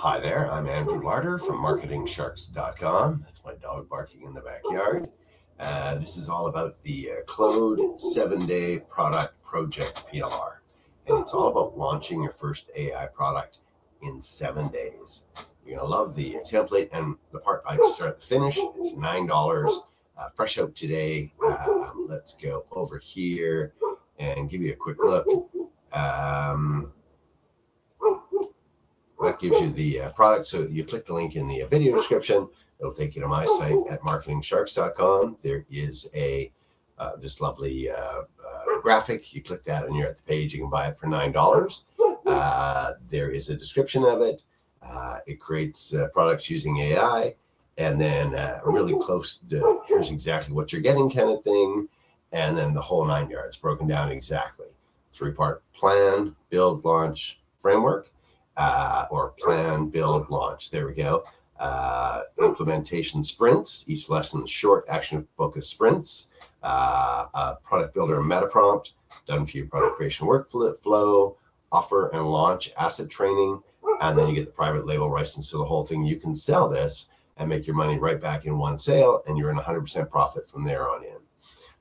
Hi there, I'm Andrew Larder from marketingsharks.com. That's my dog barking in the backyard. This is all about the Claude 7-day product project PLR. And it's all about launching your first AI product in 7 days. You're going to love the template and the part I start to finish. It's $9, fresh out today. Let's go over here and give you a quick look. That gives you the product. So you click the link in the video description. It'll take you to my site at marketingsharks.com. There is a this lovely graphic. You click that and you're at the page. You can buy it for $9. There is a description of it. It creates products using AI, and then really close to here's exactly what you're getting kind of thing. And then the whole 9 yards broken down exactly. 3-part plan, build, launch, framework. Or plan, build, launch. There we go. Implementation sprints, each lesson short action-focused sprints. Product builder meta prompt, done for you product creation workflow, offer and launch asset training, and then you get the private label license to the whole thing. You can sell this and make your money right back in one sale, and you're in 100% profit from there on in.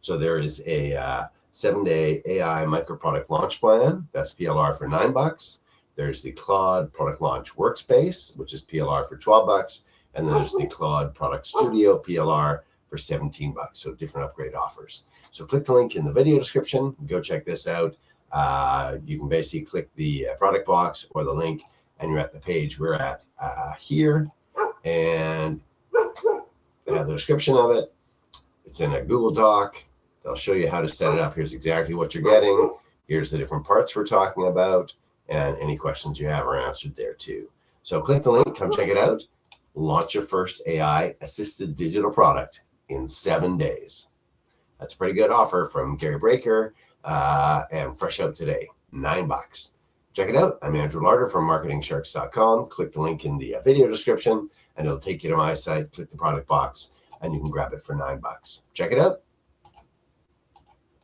So there is a 7-day AI micro product launch plan. That's PLR for $9. There's the Claude Product Launch Workspace, which is PLR for $12. And then there's the Claude Product Studio PLR for $17. So different upgrade offers. So click the link in the video description. Go check this out. You can basically click the product box or the link, and you're at the page we're at here. And they have the description of it. It's in a Google Doc. They'll show you how to set it up. Here's exactly what you're getting. Here's the different parts we're talking about. And any questions you have are answered there too. So click the link, come check it out. Launch your first AI-assisted digital product in 7 days. That's a pretty good offer from Gary Breaker and fresh out today, $9. Check it out. I'm Andrew Larder from marketingsharks.com. Click the link in the video description and it'll take you to my site. Click the product box and you can grab it for $9. Check it out.